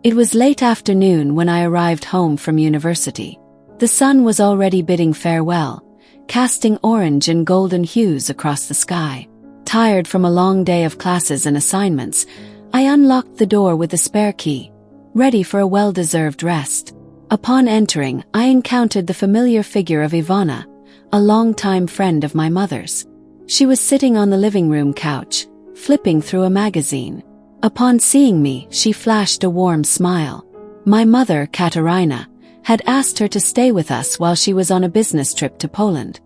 It was late afternoon when I arrived home from university. The sun was already bidding farewell, casting orange and golden hues across the sky. Tired from a long day of classes and assignments, I unlocked the door with the spare key, ready for a well-deserved rest. Upon entering, I encountered the familiar figure of Ivana, a longtime friend of my mother's. She was sitting on the living room couch, flipping through a magazine. Upon seeing me, she flashed a warm smile. My mother, Katarina, had asked her to stay with us while she was on a business trip to Poland.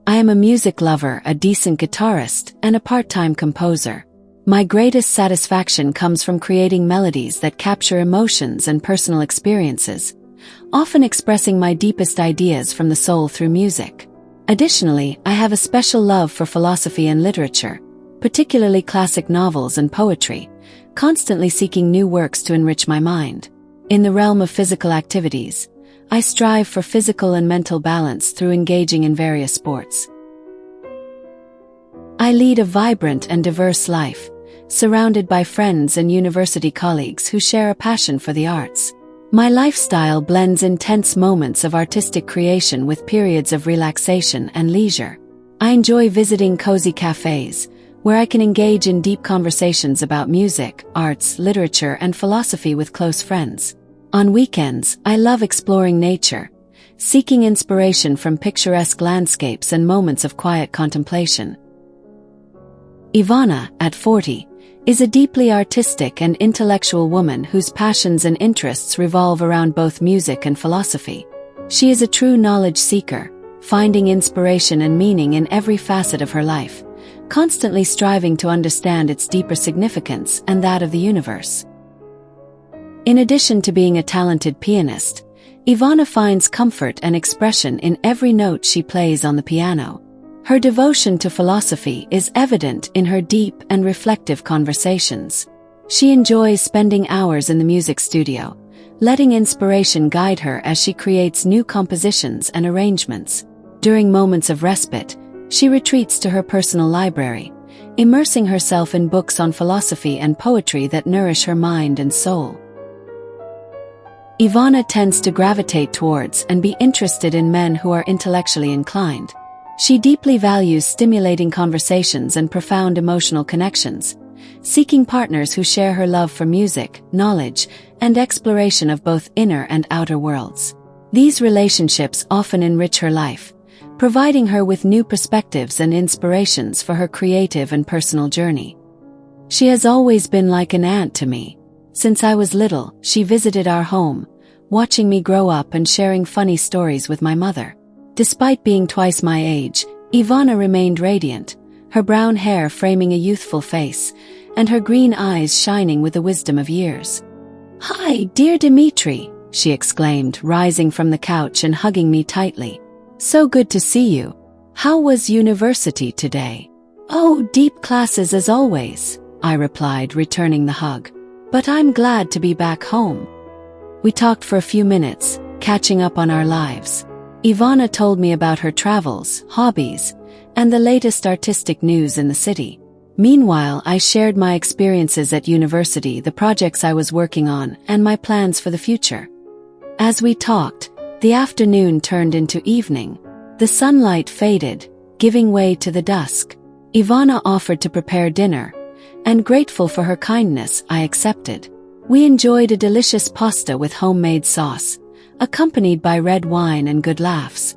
I am a music lover, a decent guitarist, and a part-time composer. My greatest satisfaction comes from creating melodies that capture emotions and personal experiences, often expressing my deepest ideas from the soul through music. Additionally, I have a special love for philosophy and literature, particularly classic novels and poetry, constantly seeking new works to enrich my mind. In the realm of physical activities, I strive for physical and mental balance through engaging in various sports. I lead a vibrant and diverse life, surrounded by friends and university colleagues who share a passion for the arts. My lifestyle blends intense moments of artistic creation with periods of relaxation and leisure. I enjoy visiting cozy cafes, where I can engage in deep conversations about music, arts, literature, and philosophy with close friends. On weekends, I love exploring nature, seeking inspiration from picturesque landscapes and moments of quiet contemplation. Ivana, at 40, is a deeply artistic and intellectual woman whose passions and interests revolve around both music and philosophy. She is a true knowledge seeker, finding inspiration and meaning in every facet of her life, constantly striving to understand its deeper significance and that of the universe. In addition to being a talented pianist, Ivana finds comfort and expression in every note she plays on the piano. Her devotion to philosophy is evident in her deep and reflective conversations. She enjoys spending hours in the music studio, letting inspiration guide her as she creates new compositions and arrangements. During moments of respite, she retreats to her personal library, immersing herself in books on philosophy and poetry that nourish her mind and soul. Ivana tends to gravitate towards and be interested in men who are intellectually inclined. She deeply values stimulating conversations and profound emotional connections, seeking partners who share her love for music, knowledge, and exploration of both inner and outer worlds. These relationships often enrich her life, providing her with new perspectives and inspirations for her creative and personal journey. She has always been like an aunt to me. Since I was little, she visited our home, watching me grow up and sharing funny stories with my mother. Despite being twice my age, Ivana remained radiant, her brown hair framing a youthful face, and her green eyes shining with the wisdom of years. "Hi, dear Dimitri," she exclaimed, rising from the couch and hugging me tightly. "So good to see you. How was university today?" "Oh, deep classes as always," I replied, returning the hug. "But I'm glad to be back home." We talked for a few minutes, catching up on our lives. Ivana told me about her travels, hobbies, and the latest artistic news in the city. Meanwhile, I shared my experiences at university, the projects I was working on, and my plans for the future. As we talked, the afternoon turned into evening. The sunlight faded, giving way to the dusk. Ivana offered to prepare dinner, and grateful for her kindness, I accepted. We enjoyed a delicious pasta with homemade sauce, accompanied by red wine and good laughs.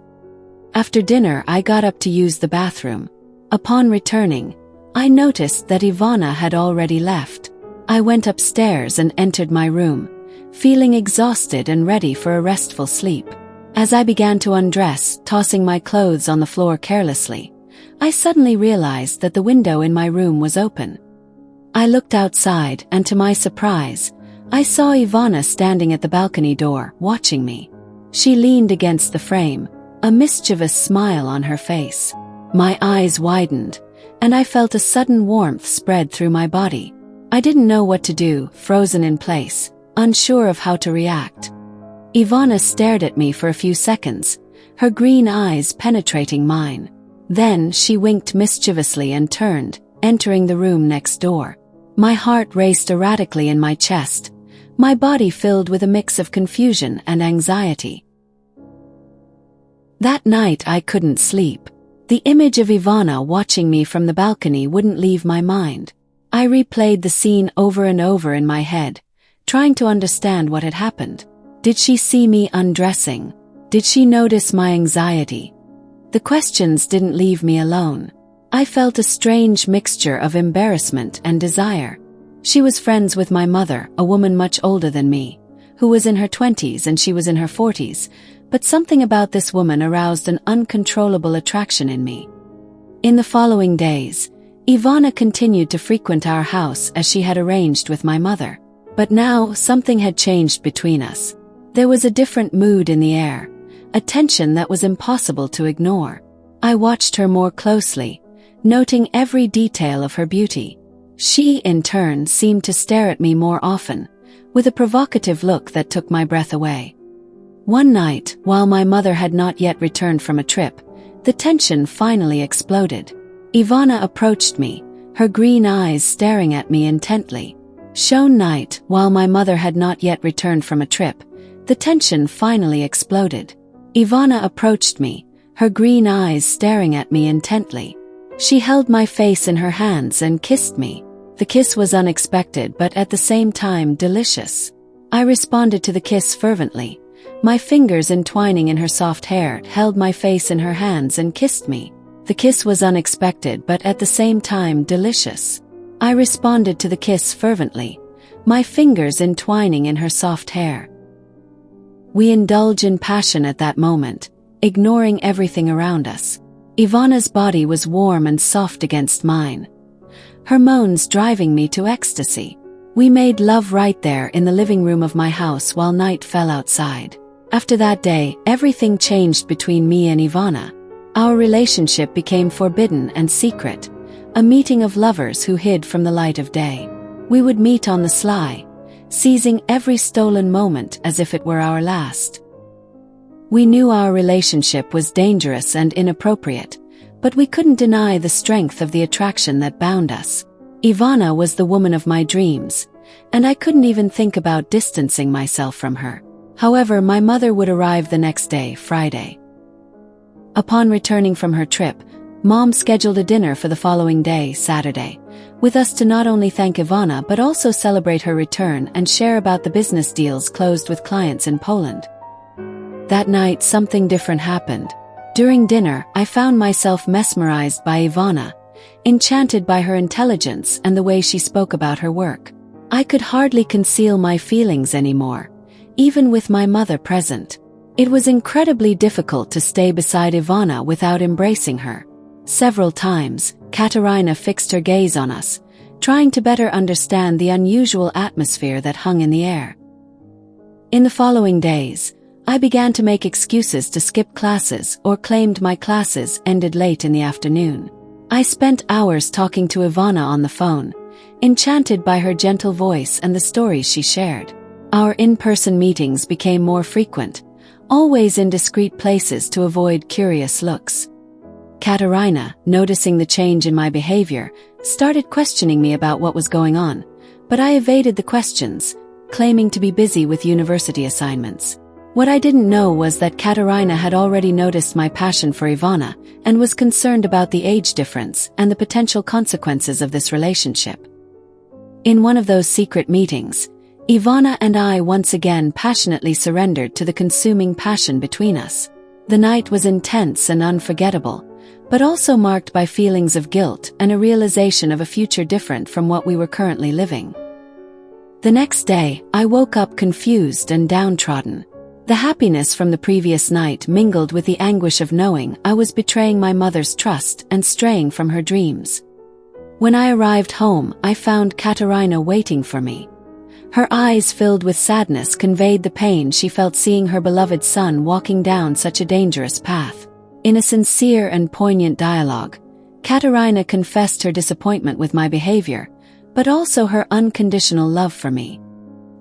After dinner, I got up to use the bathroom. Upon returning, I noticed that Ivana had already left. I went upstairs and entered my room, feeling exhausted and ready for a restful sleep. As I began to undress, tossing my clothes on the floor carelessly, I suddenly realized that the window in my room was open. I looked outside, and to my surprise, I saw Ivana standing at the balcony door, watching me. She leaned against the frame, a mischievous smile on her face. My eyes widened, and I felt a sudden warmth spread through my body. I didn't know what to do, frozen in place, unsure of how to react. Ivana stared at me for a few seconds, her green eyes penetrating mine. Then she winked mischievously and turned, entering the room next door. My heart raced erratically in my chest, my body filled with a mix of confusion and anxiety. That night I couldn't sleep. The image of Ivana watching me from the balcony wouldn't leave my mind. I replayed the scene over and over in my head, trying to understand what had happened. Did she see me undressing? Did she notice my anxiety? The questions didn't leave me alone. I felt a strange mixture of embarrassment and desire. She was friends with my mother, a woman much older than me, who was in her 20s and she was in her 40s, but something about this woman aroused an uncontrollable attraction in me. In the following days, Ivana continued to frequent our house as she had arranged with my mother. But now something had changed between us. There was a different mood in the air, a tension that was impossible to ignore. I watched her more closely, noting every detail of her beauty. She, in turn, seemed to stare at me more often, with a provocative look that took my breath away. One night, while my mother had not yet returned from a trip, the tension finally exploded. Ivana approached me, her green eyes staring at me intently. One night, while my mother had not yet returned from a trip, the tension finally exploded. Ivana approached me, her green eyes staring at me intently. She held my face in her hands and kissed me. The kiss was unexpected but at the same time delicious. I responded to the kiss fervently. My fingers entwining in her soft hair held my face in her hands and kissed me. The kiss was unexpected but at the same time delicious. I responded to the kiss fervently, my fingers entwining in her soft hair. We indulged in passion at that moment, ignoring everything around us. Ivana's body was warm and soft against mine, her moans driving me to ecstasy. We made love right there in the living room of my house while night fell outside. After that day, everything changed between me and Ivana. Our relationship became forbidden and secret, a meeting of lovers who hid from the light of day. We would meet on the sly, seizing every stolen moment as if it were our last. We knew our relationship was dangerous and inappropriate, but we couldn't deny the strength of the attraction that bound us. Ivana was the woman of my dreams, and I couldn't even think about distancing myself from her. However, my mother would arrive the next day, Friday. Upon returning from her trip, Mom scheduled a dinner for the following day, Saturday, with us to not only thank Ivana but also celebrate her return and share about the business deals closed with clients in Poland. That night, something different happened. During dinner, I found myself mesmerized by Ivana, enchanted by her intelligence and the way she spoke about her work. I could hardly conceal my feelings anymore, even with my mother present. It was incredibly difficult to stay beside Ivana without embracing her. Several times, Katerina fixed her gaze on us, trying to better understand the unusual atmosphere that hung in the air. In the following days, I began to make excuses to skip classes or claimed my classes ended late in the afternoon. I spent hours talking to Ivana on the phone, enchanted by her gentle voice and the stories she shared. Our in-person meetings became more frequent, always in discreet places to avoid curious looks. Katerina, noticing the change in my behavior, started questioning me about what was going on, but I evaded the questions, claiming to be busy with university assignments. What I didn't know was that Katerina had already noticed my passion for Ivana and was concerned about the age difference and the potential consequences of this relationship. In one of those secret meetings, Ivana and I once again passionately surrendered to the consuming passion between us. The night was intense and unforgettable, but also marked by feelings of guilt and a realization of a future different from what we were currently living. The next day, I woke up confused and downtrodden. The happiness from the previous night mingled with the anguish of knowing I was betraying my mother's trust and straying from her dreams. When I arrived home, I found Katerina waiting for me. Her eyes filled with sadness conveyed the pain she felt seeing her beloved son walking down such a dangerous path. In a sincere and poignant dialogue, Katerina confessed her disappointment with my behavior, but also her unconditional love for me.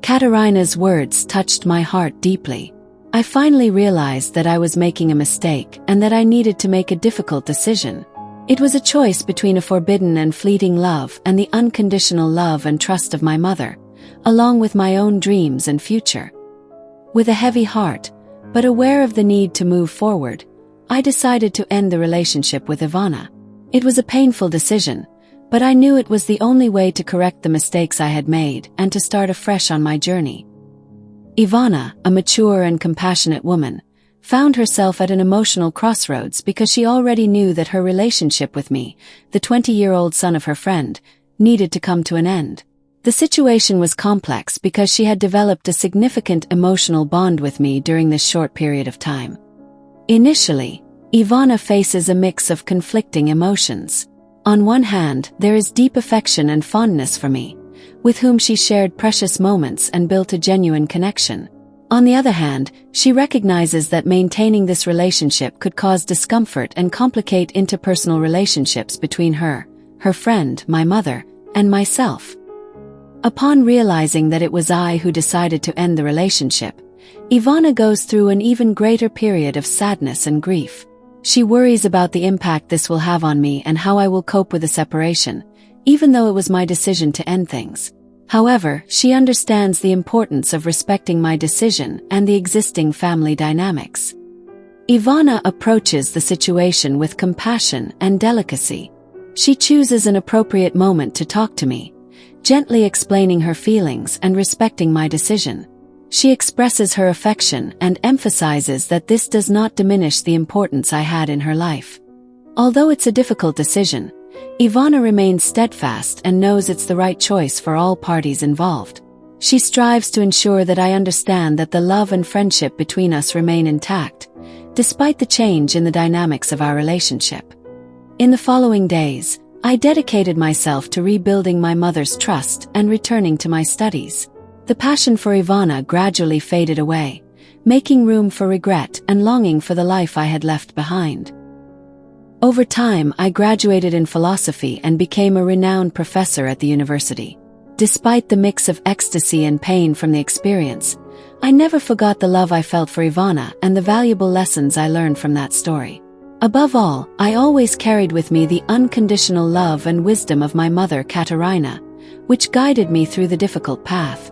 Katerina's words touched my heart deeply. I finally realized that I was making a mistake and that I needed to make a difficult decision. It was a choice between a forbidden and fleeting love and the unconditional love and trust of my mother, along with my own dreams and future. With a heavy heart, but aware of the need to move forward, I decided to end the relationship with Ivana. It was a painful decision, but I knew it was the only way to correct the mistakes I had made and to start afresh on my journey. Ivana, a mature and compassionate woman, found herself at an emotional crossroads because she already knew that her relationship with me, the 20-year-old son of her friend, needed to come to an end. The situation was complex because she had developed a significant emotional bond with me during this short period of time. Initially, Ivana faces a mix of conflicting emotions. On one hand, there is deep affection and fondness for me, with whom she shared precious moments and built a genuine connection. On the other hand, she recognizes that maintaining this relationship could cause discomfort and complicate interpersonal relationships between her friend, my mother, and myself. Upon realizing that it was I who decided to end the relationship, Ivana goes through an even greater period of sadness and grief. She worries about the impact this will have on me and how I will cope with the separation, even though it was my decision to end things. However, she understands the importance of respecting my decision and the existing family dynamics. Ivana approaches the situation with compassion and delicacy. She chooses an appropriate moment to talk to me, gently explaining her feelings and respecting my decision. She expresses her affection and emphasizes that this does not diminish the importance I had in her life. Although it's a difficult decision, Ivana remains steadfast and knows it's the right choice for all parties involved. She strives to ensure that I understand that the love and friendship between us remain intact, despite the change in the dynamics of our relationship. In the following days, I dedicated myself to rebuilding my mother's trust and returning to my studies. The passion for Ivana gradually faded away, making room for regret and longing for the life I had left behind. Over time, I graduated in philosophy and became a renowned professor at the university. Despite the mix of ecstasy and pain from the experience, I never forgot the love I felt for Ivana and the valuable lessons I learned from that story. Above all, I always carried with me the unconditional love and wisdom of my mother Katerina, which guided me through the difficult path.